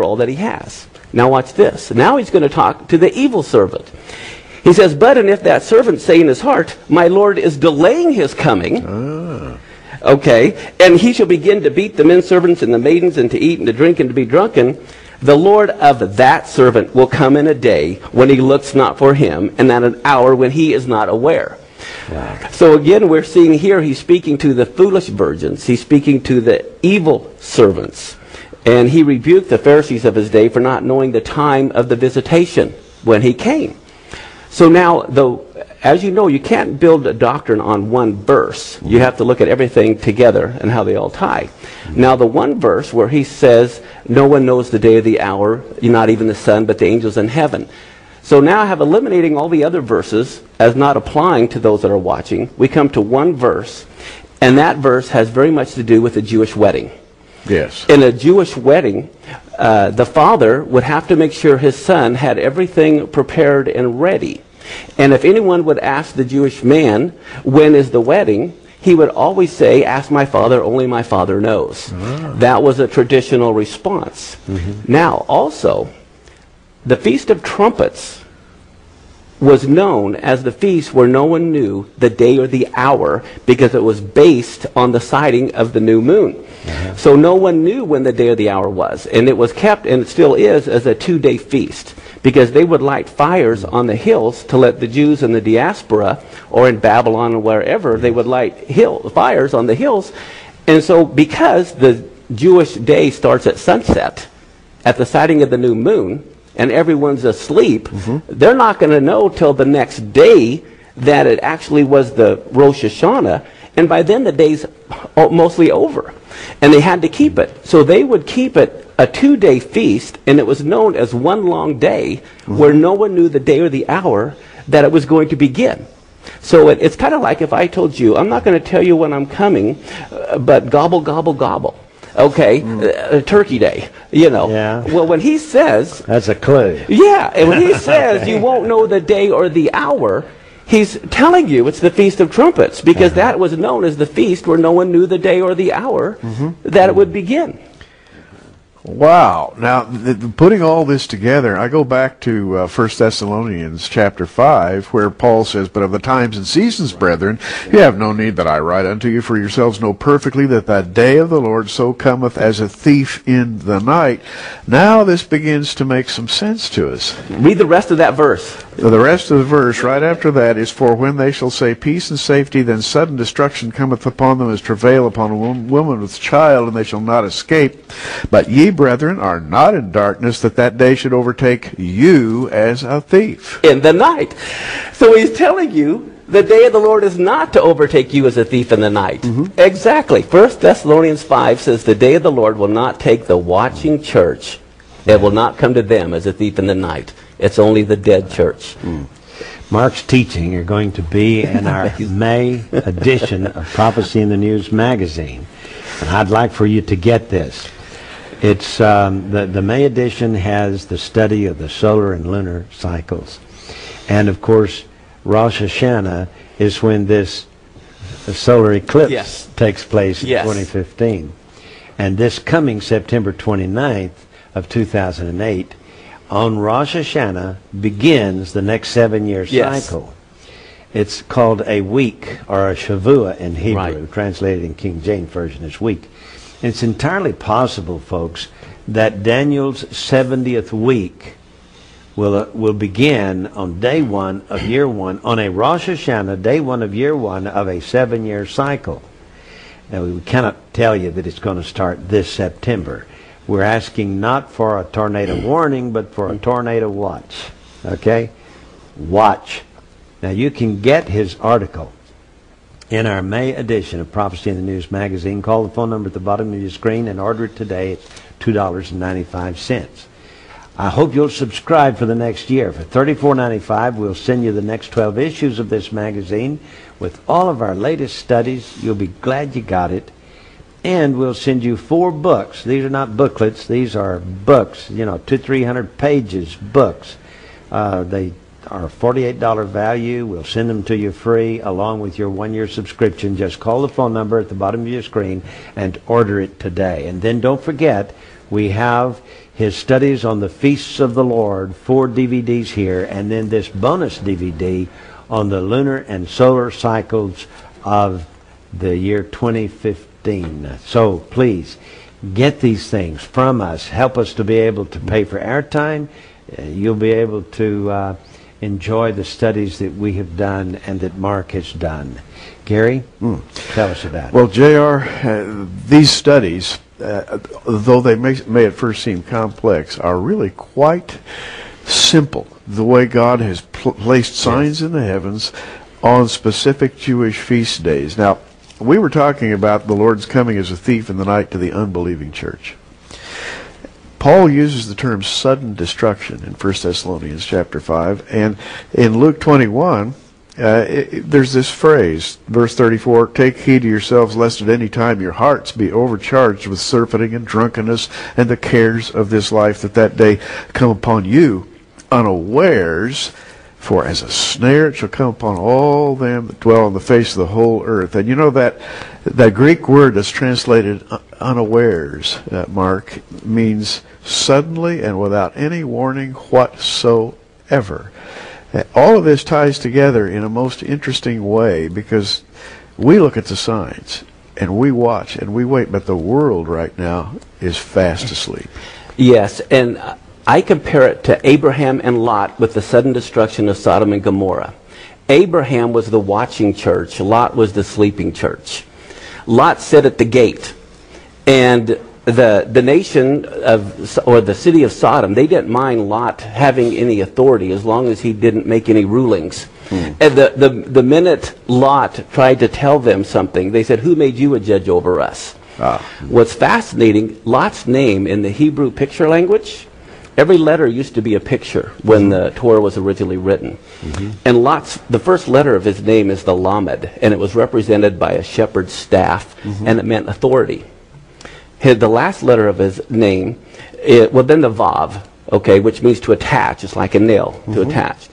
all that he has. Now watch this. Now he's going to talk to the evil servant. He says, but and if that servant say in his heart, my Lord is delaying his coming, okay, and he shall begin to beat the men servants and the maidens, and to eat and to drink and to be drunken, the Lord of that servant will come in a day when he looks not for him, and at an hour when he is not aware. Wow. So again, we're seeing here he's speaking to the foolish virgins. He's speaking to the evil servants. And he rebuked the Pharisees of his day for not knowing the time of the visitation when he came. So now, though, as you know, you can't build a doctrine on one verse. You have to look at everything together and how they all tie. Now, the one verse where he says, no one knows the day or the hour, not even the Son, but the angels in heaven. So now I have eliminating all the other verses as not applying to those that are watching. We come to one verse, and that verse has very much to do with a Jewish wedding. Yes. In a Jewish wedding, the father would have to make sure his son had everything prepared and ready. And if anyone would ask the Jewish man, when is the wedding, he would always say, ask my father, only my father knows. That was a traditional response. Now, also, the Feast of Trumpets was known as the feast where no one knew the day or the hour because it was based on the sighting of the new moon. So no one knew when the day or the hour was. And it was kept, and it still is, as a 2-day feast because they would light fires on the hills to let the Jews in the diaspora or in Babylon or wherever, they would light fires on the hills. And so because the Jewish day starts at sunset, at the sighting of the new moon, and everyone's asleep, they're not going to know till the next day that it actually was the Rosh Hashanah, and by then the day's mostly over. And they had to keep it. So they would keep it a 2-day feast, and it was known as one long day where no one knew the day or the hour that it was going to begin. So it's kind of like if I told you, I'm not going to tell you when I'm coming, but gobble, gobble, gobble. Okay, Turkey Day, you know. Yeah. Well, when he says... That's a clue. Yeah, and when he says you won't know the day or the hour, he's telling you it's the Feast of Trumpets, because that was known as the feast where no one knew the day or the hour that it would begin. Wow. Now, putting all this together, I go back to 1 Thessalonians chapter 5, where Paul says, but of the times and seasons, brethren, you have no need that I write unto you, for yourselves know perfectly that the day of the Lord so cometh as a thief in the night. Now this begins to make some sense to us. Read the rest of that verse. The rest of the verse, right after that, is, for when they shall say peace and safety, then sudden destruction cometh upon them as travail upon a woman with child, and they shall not escape. But ye, brethren, are not in darkness, that that day should overtake you as a thief. In the night. So he's telling you the day of the Lord is not to overtake you as a thief in the night. Exactly. 1 Thessalonians 5 says the day of the Lord will not take the watching church. It will not come to them as a thief in the night. It's only the dead church. Mark's teaching are going to be in our May edition of Prophecy in the News magazine. And I'd like for you to get this. It's the May edition has the study of the solar and lunar cycles. And of course, Rosh Hashanah is when this solar eclipse takes place in 2015. And this coming September 29th of 2008, on Rosh Hashanah begins the next 7-year cycle. It's called a week, or a Shavua in Hebrew, translated in King James Version as week. It's entirely possible, folks, that Daniel's 70th week will begin on day 1 of year 1, on a Rosh Hashanah, day 1 of year 1 of a 7-year cycle. Now, we cannot tell you that it's going to start this September. We're asking not for a tornado warning, but for a tornado watch. Okay? Watch. Now, you can get his article in our May edition of Prophecy in the News magazine. Call the phone number at the bottom of your screen and order it today. It's $2.95. I hope you'll subscribe for the next year. For $34.95, we'll send you the next 12 issues of this magazine with all of our latest studies. You'll be glad you got it. And we'll send you 4 books. These are not booklets. These are books, 200-300 pages books. They are $48 value. We'll send them to you free along with your 1-year subscription. Just call the phone number at the bottom of your screen and order it today. And then don't forget, we have his studies on the feasts of the Lord, 4 DVDs here, and then this bonus DVD on the lunar and solar cycles of the year 2015. So please get these things from us. Help us to be able to pay for our time. You'll be able to enjoy the studies that we have done and that Mark has done. Gary, tell us about it. Well, J.R., these studies, though they may at first seem complex, are really quite simple. The way God has placed signs in the heavens on specific Jewish feast days. Now, we were talking about the Lord's coming as a thief in the night to the unbelieving church. Paul uses the term sudden destruction in 1 Thessalonians chapter 5, and in Luke 21, there's this phrase, verse 34, "Take heed to yourselves, lest at any time your hearts be overcharged with surfeiting and drunkenness and the cares of this life, that day come upon you unawares. For as a snare it shall come upon all them that dwell on the face of the whole earth." And you know that Greek word that's translated unawares, Mark, means suddenly and without any warning whatsoever. All of this ties together in a most interesting way, because we look at the signs and we watch and we wait, but the world right now is fast asleep. Yes, and I compare it to Abraham and Lot with the sudden destruction of Sodom and Gomorrah. Abraham was the watching church. Lot was the sleeping church. Lot sat at the gate, and the nation of, or the city of Sodom, they didn't mind Lot having any authority as long as he didn't make any rulings. And the minute Lot tried to tell them something, they said, "Who made you a judge over us?" What's fascinating, Lot's name in the Hebrew picture language, every letter used to be a picture when the Torah was originally written. And Lot's, the first letter of his name is the Lamed, and it was represented by a shepherd's staff, and it meant authority. The last letter of his name, well then the Vav, okay, which means to attach. It's like a nail, to attach.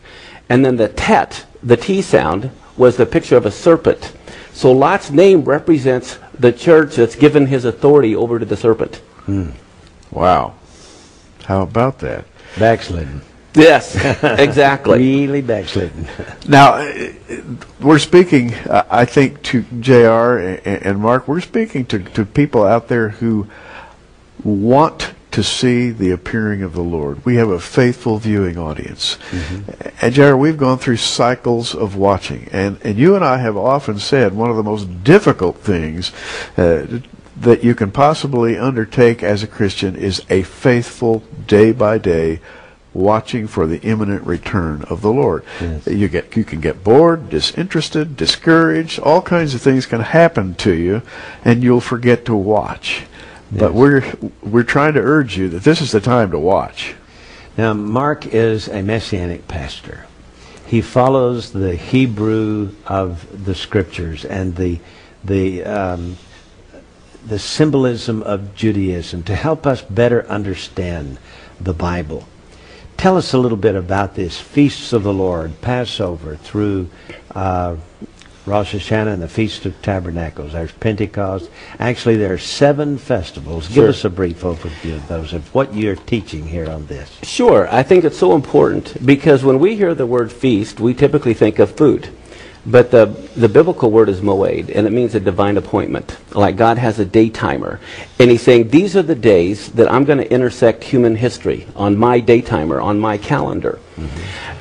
And then the Tet, the T sound, was the picture of a serpent. So Lot's name represents the church that's given his authority over to the serpent. Wow. How about that? Backslidden. Yes, exactly. Really backslidden. Now, we're speaking, I think, to J.R. and Mark, we're speaking to people out there who want to see the appearing of the Lord. We have a faithful viewing audience. And J.R., we've gone through cycles of watching. And you and I have often said one of the most difficult things that you can possibly undertake as a Christian is a faithful, day-by-day watching for the imminent return of the Lord. You can get bored, disinterested, discouraged. All kinds of things can happen to you, and you'll forget to watch. But we're trying to urge you that this is the time to watch. Now, Mark is a Messianic pastor. He follows the Hebrew of the Scriptures and the symbolism of Judaism to help us better understand the Bible. Tell us a little bit about this Feasts of the Lord, Passover, through Rosh Hashanah and the Feast of Tabernacles. There's Pentecost. Actually, there are 7 festivals. Give us a brief overview of those, of what you're teaching here on this. Sure. I think it's so important because when we hear the word feast, we typically think of food. But the biblical word is moed, and it means a divine appointment. Like God has a day timer. And he's saying, these are the days that I'm going to intersect human history on my day timer, on my calendar.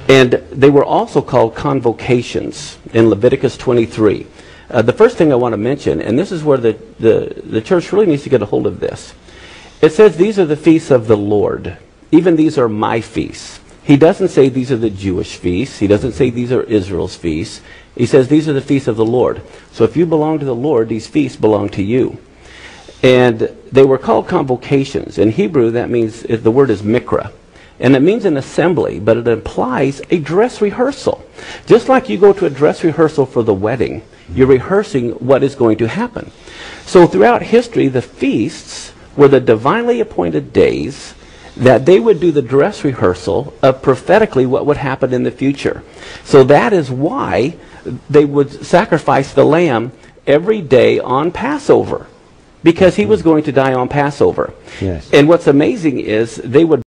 And they were also called convocations in Leviticus 23. The first thing I want to mention, and this is where the church really needs to get a hold of this. It says these are the feasts of the Lord. Even these are my feasts. He doesn't say these are the Jewish feasts. He doesn't say these are Israel's feasts. He says these are the feasts of the Lord. So if you belong to the Lord, these feasts belong to you. And they were called convocations. In Hebrew, that means, the word is mikra. And it means an assembly, but it implies a dress rehearsal. Just like you go to a dress rehearsal for the wedding, you're rehearsing what is going to happen. So throughout history, the feasts were the divinely appointed days that they would do the dress rehearsal of prophetically what would happen in the future. So that is why they would sacrifice the lamb every day on Passover. because he was going to die on Passover. Yes. And what's amazing is they would